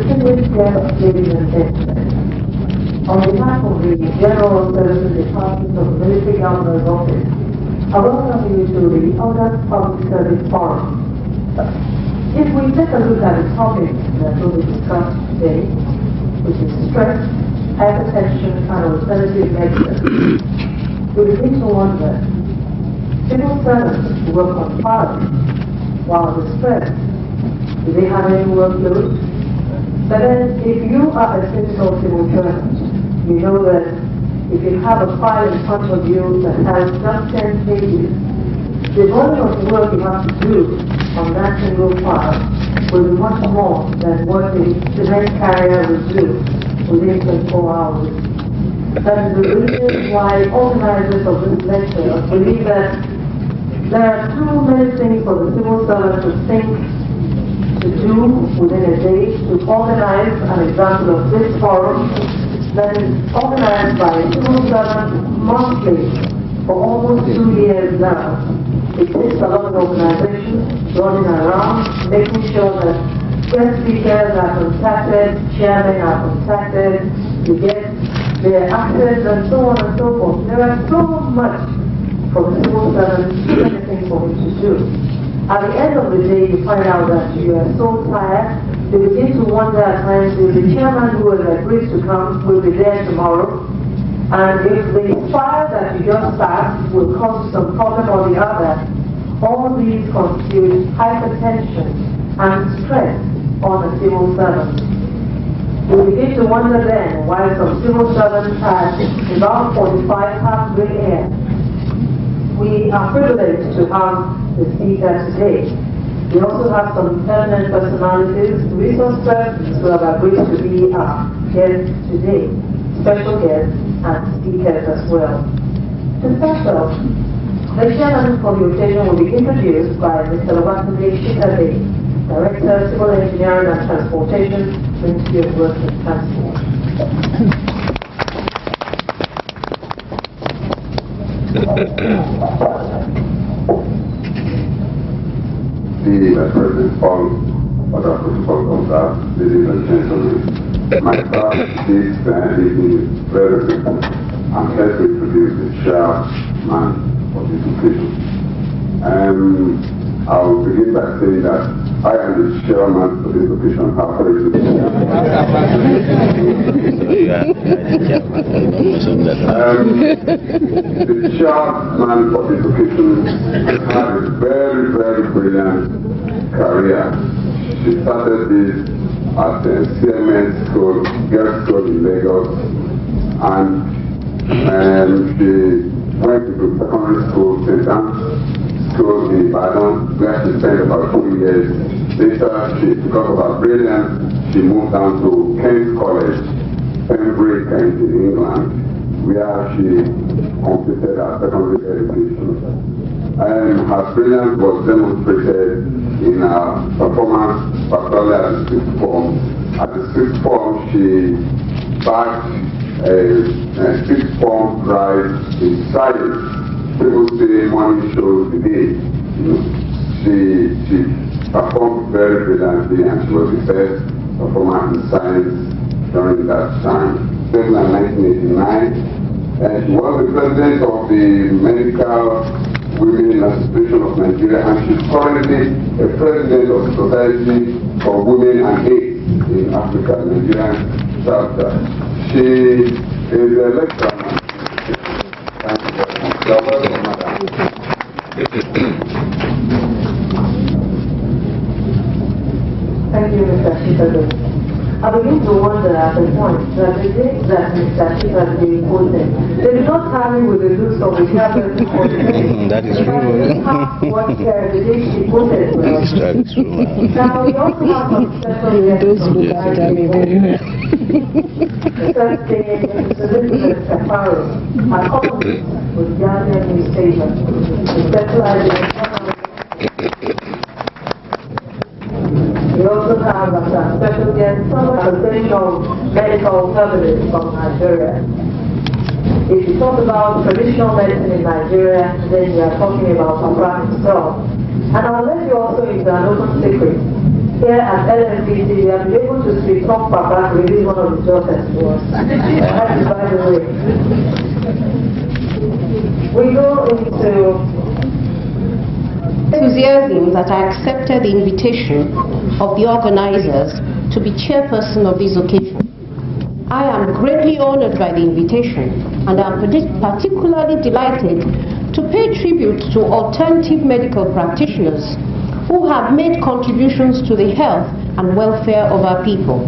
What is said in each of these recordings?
Distinguished guests, ladies and gentlemen, on behalf of the General Services Department of the Military Governor's Office, I welcome you to the August Public Service Forum. If we take a look at the topic that will be discussed today, which is stress, hypertension, and alternative medicine, we begin to wonder, civil servants work on fire, while the stress, do they have any workload? But then, if you are a typical civil servant, you know that if you have a file in front of you that has just 10 pages, the volume of work you have to do on that single file will be much more than what the cement carrier will do within 24 hours. That is the reason why organizers of this lecture believe that there are too many things for the civil servant to think, to do within a day, to organize an example of this forum that is organized by civil servants monthly for almost 2 years now. It takes a lot of organization running around, making sure that guest speakers are contacted, chairmen are contacted, you get their access, and so on and so forth. There are so much for the civil servants, so many things for him to do. At the end of the day, you find out that you are so tired, you begin to wonder at times if the chairman who has agreed to come will be there tomorrow, and if the fire that you just started will cause some problem or the other. All these constitute hypertension and stress on a civil servant. We begin to wonder then why some civil servants at about 45 past 3 a.m. We are privileged to have the speaker today. We also have some permanent personalities, resource persons who have agreed to be our guests today, special guests and speakers as well. To start off, the chairman for the occasion will be introduced by Mr. Lobatunde Shikabe, Director, Civil Engineering and Transportation, Ministry of Works and Transport. The President Forum, other principals of that, ladies and gentlemen, myself, this evening, very simple. I'm here to introduce the chairman of this occasion. I'll begin by saying that I am the chairman of this occasion. The chairman of this occasion had a very, very brilliant career. She started this at the CMS School, Girls' School in Lagos, and she went to secondary school, St. Anne's School in Ibadan, where she spent about 2 years. Later, because of her brilliance, she moved down to King's College, Pembroke, Kent in England, where she completed her secondary education. And her brilliance was demonstrated in her performance, particularly at the sixth form. At the sixth form, she backed a sixth form drive in science. People say morning shows today. She performed very brilliantly, and she was the first performer in science during that time. Then in 1989, and she was the president of the Medical Women Association of Nigeria, and she's currently a president of the Society for Women and AIDS in Africa, Nigerian chapter. She is a lecturer. Thank you, Mr. Shikabe. I begin to wonder at the point that the day that Mr. Shikabe quoted, they do not carry with the looks of the cabinet. That is true. What the day she quoted was. Now we also have some special guests from the first day, Mr. Elizabeth Safari, a columnist with Guardian newspaper, specializing in we also have a special guest from a traditional medical herbalist from Nigeria. If you talk about traditional medicine in Nigeria, then you are talking about Papa himself. And I'll let you also into an open secret here at LMPC, we have been able to speak talk Papa to release one of his daughters to us. That is by the way. We go into enthusiasm that I accepted the invitation of the organizers to be chairperson of this occasion. I am greatly honored by the invitation, and I am particularly delighted to pay tribute to alternative medical practitioners who have made contributions to the health and welfare of our people.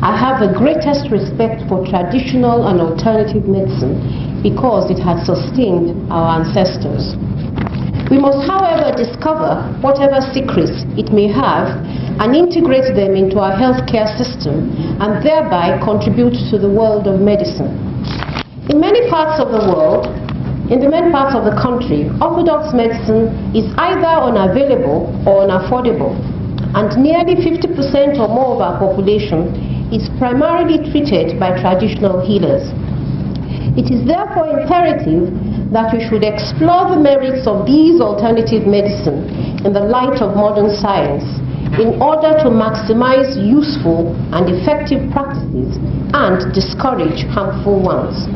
I have the greatest respect for traditional and alternative medicine because it has sustained our ancestors. We must, however, discover whatever secrets it may have and integrate them into our healthcare system and thereby contribute to the world of medicine. In many parts of the world, in many parts of the country, orthodox medicine is either unavailable or unaffordable, and nearly 50% or more of our population is primarily treated by traditional healers. It is therefore imperative that we should explore the merits of these alternative medicine in the light of modern science in order to maximize useful and effective practices and discourage harmful ones.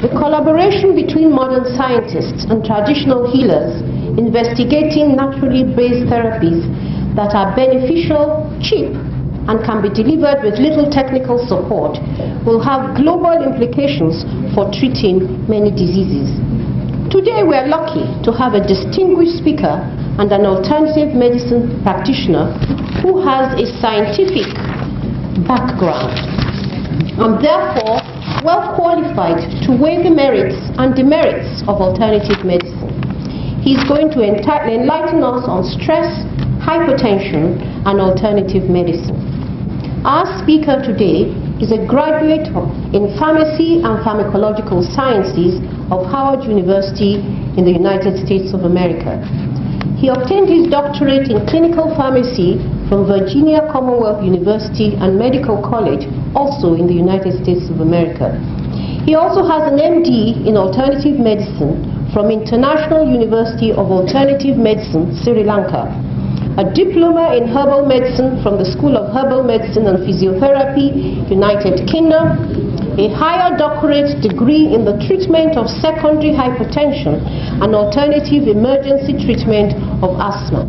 The collaboration between modern scientists and traditional healers investigating naturally based therapies that are beneficial, cheap, and can be delivered with little technical support will have global implications for treating many diseases. Today we are lucky to have a distinguished speaker and an alternative medicine practitioner who has a scientific background and therefore well qualified to weigh the merits and demerits of alternative medicine. He is going to enlighten us on stress, hypertension, and alternative medicine. Our speaker today is a graduate in pharmacy and pharmacological sciences of Howard University in the United States of America. He obtained his doctorate in clinical pharmacy from Virginia Commonwealth University and Medical College, also in the United States of America. He also has an MD in alternative medicine from International University of Alternative Medicine, Sri Lanka, a diploma in herbal medicine from the School of Herbal Medicine and Physiotherapy, United Kingdom, a higher doctorate degree in the treatment of secondary hypertension and alternative emergency treatment of asthma.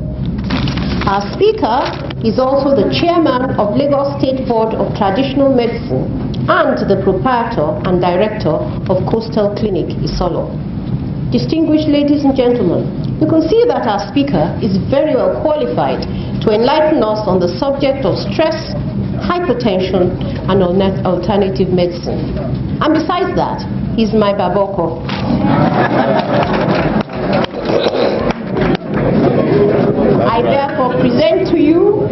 Our speaker is also the chairman of Lagos State Board of Traditional Medicine and the proprietor and director of Coastal Clinic, Isolo. Distinguished ladies and gentlemen, you can see that our speaker is very well qualified to enlighten us on the subject of stress, hypertension, and alternative medicine. And besides that, he's my baboko. I therefore present to you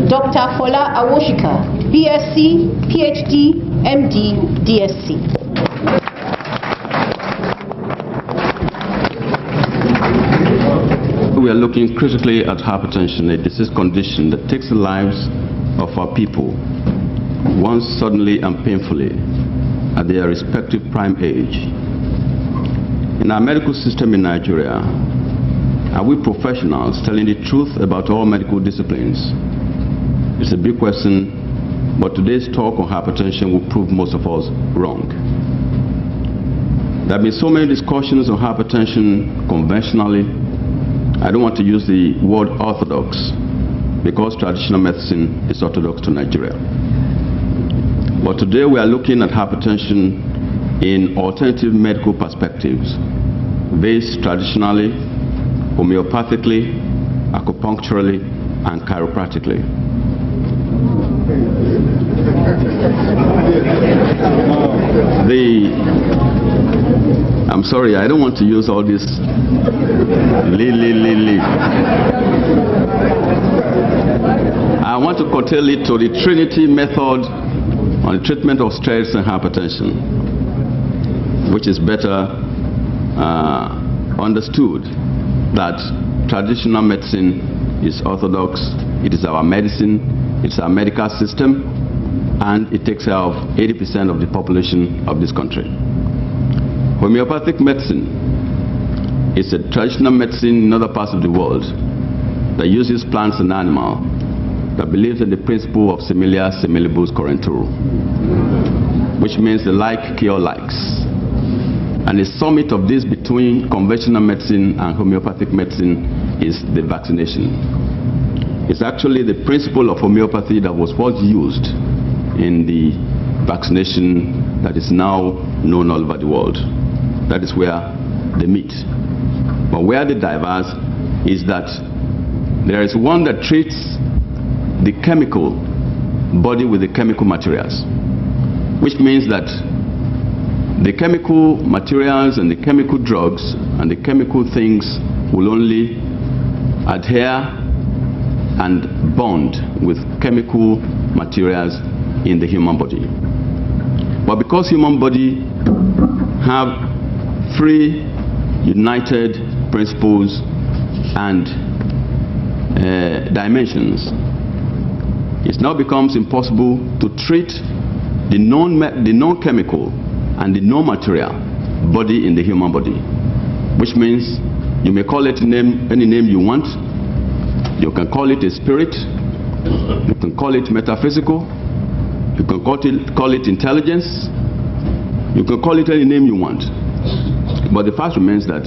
Dr. Fola Awoshika, BSc, PhD, MD, DSc. We are looking critically at hypertension, a disease condition that takes the lives of our people once suddenly and painfully at their respective prime age. In our medical system in Nigeria, are we professionals telling the truth about all medical disciplines? It's a big question, but today's talk on hypertension will prove most of us wrong. There have been so many discussions on hypertension conventionally. I don't want to use the word orthodox because traditional medicine is orthodox to Nigeria. But today we are looking at hypertension in alternative medical perspectives, based traditionally, homeopathically, acupuncturally, and chiropractically. I'm sorry, I don't want to use all this I want to curtail it to the Trinity method on the treatment of stress and hypertension, which is better understood that traditional medicine is orthodox, it is our medicine, it's our medical system, and it takes care of 80% of the population of this country. Homeopathic medicine is a traditional medicine in other parts of the world that uses plants and animals, that believes in the principle of similia similibus curantur, which means the like cure likes. And the summit of this between conventional medicine and homeopathic medicine is the vaccination. It's actually the principle of homeopathy that was first used in the vaccination that is now known all over the world. That is where they meet. But where they diverge is that there is one that treats the chemical body with the chemical materials, which means that the chemical materials and the chemical drugs and the chemical things will only adhere and bond with chemical materials in the human body. But because human body have three united principles and dimensions, it now becomes impossible to treat the non-chemical and the non-material body in the human body, which means you may call it any name you want. You can call it a spirit, you can call it metaphysical, you can call it intelligence, you can call it any name you want. But the fact remains that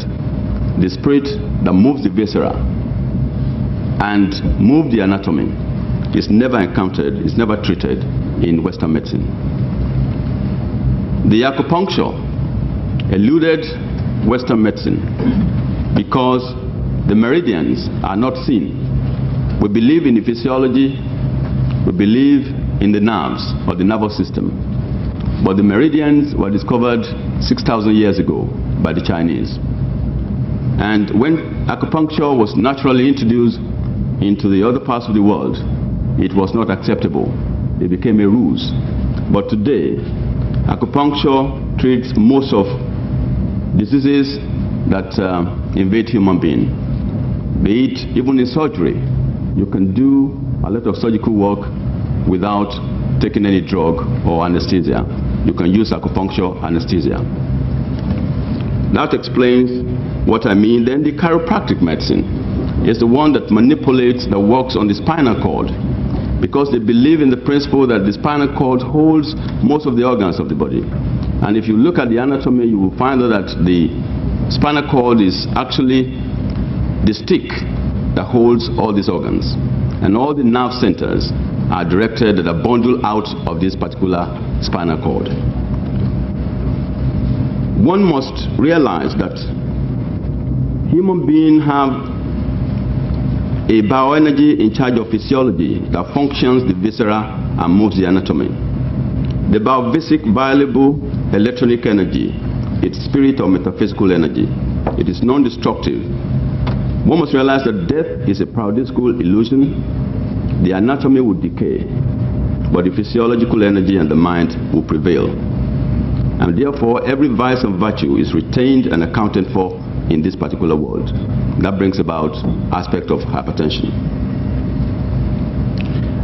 the spirit that moves the viscera and moves the anatomy is never encountered, is never treated in Western medicine. The acupuncture eluded Western medicine because the meridians are not seen. We believe in the physiology, we believe in the nerves or the nervous system. But the meridians were discovered 6,000 years ago by the Chinese. And when acupuncture was naturally introduced into the other parts of the world, it was not acceptable. It became a ruse. But today, acupuncture treats most of diseases that invade human beings. Be it even in surgery, you can do a lot of surgical work without taking any drug or anesthesia. You can use acupuncture anesthesia. That explains what I mean. Then the chiropractic medicine is the one that manipulates, that works on the spinal cord, because they believe in the principle that the spinal cord holds most of the organs of the body. And if you look at the anatomy, you will find that the spinal cord is actually the stick that holds all these organs. And all the nerve centers are directed, that are bundled out of this particular spinal cord. One must realize that human beings have a bioenergy in charge of physiology that functions the viscera and moves the anatomy. The biophysic, viable electronic energy, its spirit or metaphysical energy. It is non-destructive. One must realize that death is a paradoxical illusion. The anatomy will decay, but the physiological energy and the mind will prevail. And therefore, every vice and virtue is retained and accounted for in this particular world. That brings about aspect of hypertension.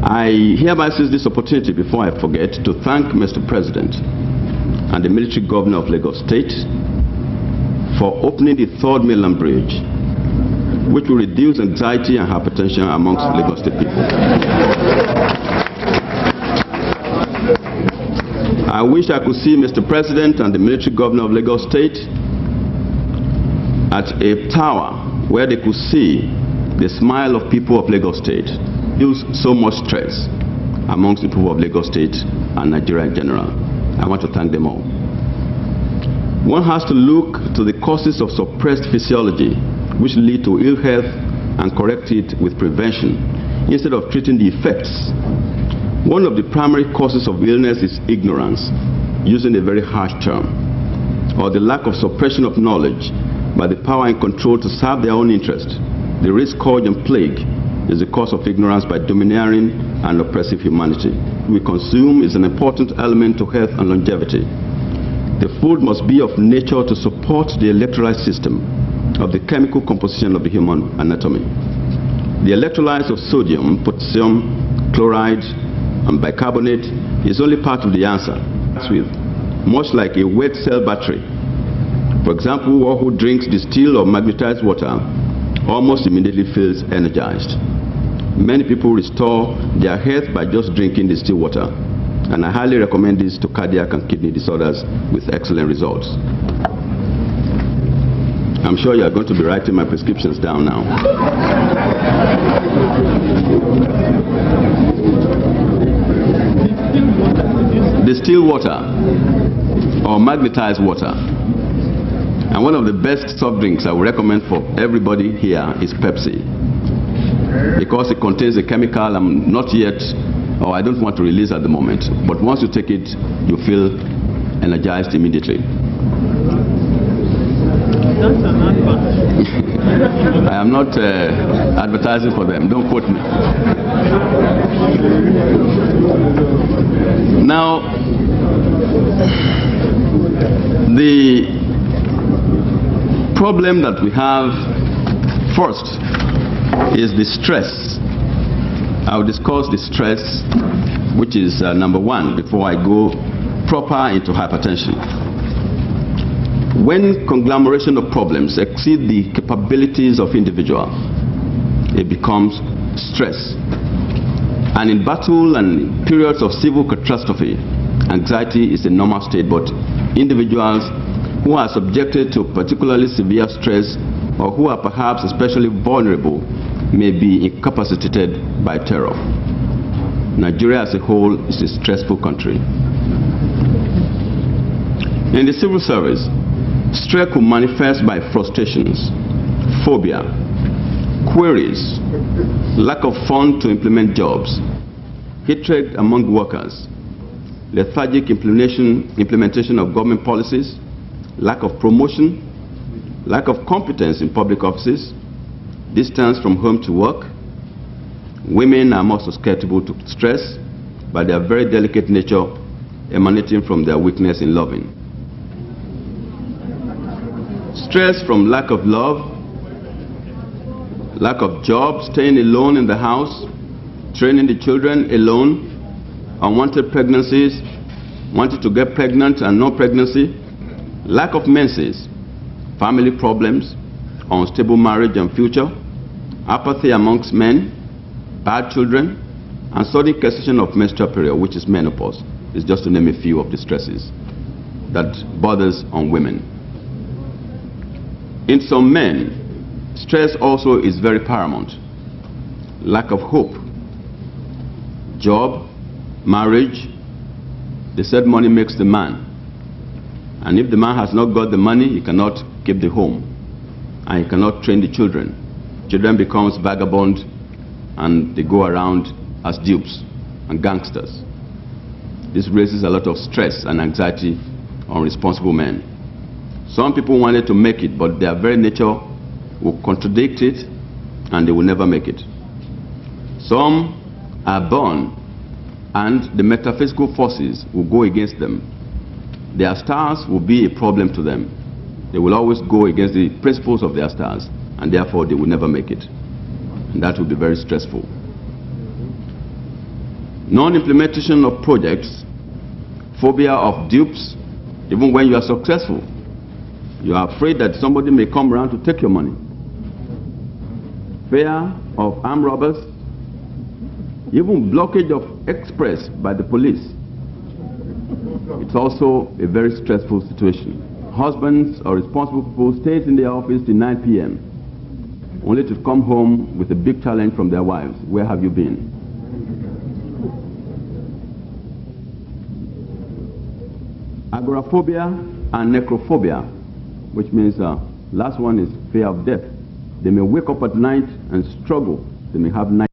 I hereby seize this opportunity, before I forget, to thank Mr. President and the military governor of Lagos State for opening the 3rd mainland bridge, which will reduce anxiety and hypertension amongst Lagos State people. I wish I could see Mr. President and the military governor of Lagos State at a tower where they could see the smile of people of Lagos State. Use so much stress amongst the people of Lagos State and Nigeria in general. I want to thank them all. One has to look to the causes of suppressed physiology, which lead to ill health, and correct it with prevention instead of treating the effects. One of the primary causes of illness is ignorance, using a very harsh term, or the lack of suppression of knowledge by the power and control to serve their own interest. The risk, scourge, and plague is the cause of ignorance by domineering and oppressive humanity. We consume is an important element to health and longevity. The food must be of nature to support the electrolyte system of the chemical composition of the human anatomy. The electrolytes of sodium, potassium, chloride, and bicarbonate is only part of the answer. Much like a wet cell battery. For example, one who drinks distilled or magnetized water almost immediately feels energized. Many people restore their health by just drinking distilled water, and I highly recommend this to cardiac and kidney disorders with excellent results. I'm sure you are going to be writing my prescriptions down now. Distilled water or magnetized water. And one of the best soft drinks I would recommend for everybody here is Pepsi, because it contains a chemical I'm not yet, or I don't want to release at the moment, but once you take it, you feel energized immediately. That's an advert. I am not advertising for them, don't quote me. Now, the problem that we have first is the stress. I'll discuss the stress, which is number one, before I go proper into hypertension. When conglomeration of problems exceed the capabilities of individual, it becomes stress. And in battle and periods of civil catastrophe, anxiety is a normal state, but individuals who are subjected to particularly severe stress or who are perhaps especially vulnerable may be incapacitated by terror. Nigeria as a whole is a stressful country. In the civil service, stress could manifest by frustrations, phobia, queries, lack of funds to implement jobs, hatred among workers, lethargic implementation of government policies, lack of promotion, lack of competence in public offices, distance from home to work. Women are more susceptible to stress by their very delicate nature emanating from their weakness in loving. Stress from lack of love, lack of job, staying alone in the house, training the children alone, unwanted pregnancies, wanting to get pregnant and no pregnancy, lack of menses, family problems, unstable marriage and future, apathy amongst men, bad children, and sudden cessation of menstrual period, which is menopause. It's just to name a few of the stresses that bothers on women. In some men, stress also is very paramount. Lack of hope, job, marriage. They said money makes the man. And if the man has not got the money, he cannot keep the home. And he cannot train the children. Children becomes vagabond and they go around as dupes and gangsters. This raises a lot of stress and anxiety on responsible men. Some people wanted to make it, but their very nature will contradict it and they will never make it. Some are born and the metaphysical forces will go against them. Their stars will be a problem to them. They will always go against the principles of their stars, and therefore they will never make it. And that will be very stressful. Non-implementation of projects, phobia of dupes. Even when you are successful, you are afraid that somebody may come around to take your money. Fear of armed robbers, even blockage of express by the police. It's also a very stressful situation. Husbands or responsible people stay in their office till 9 p.m. only to come home with a big challenge from their wives. Where have you been? Agoraphobia and necrophobia, which means last one is fear of death. They may wake up at night and struggle. They may have night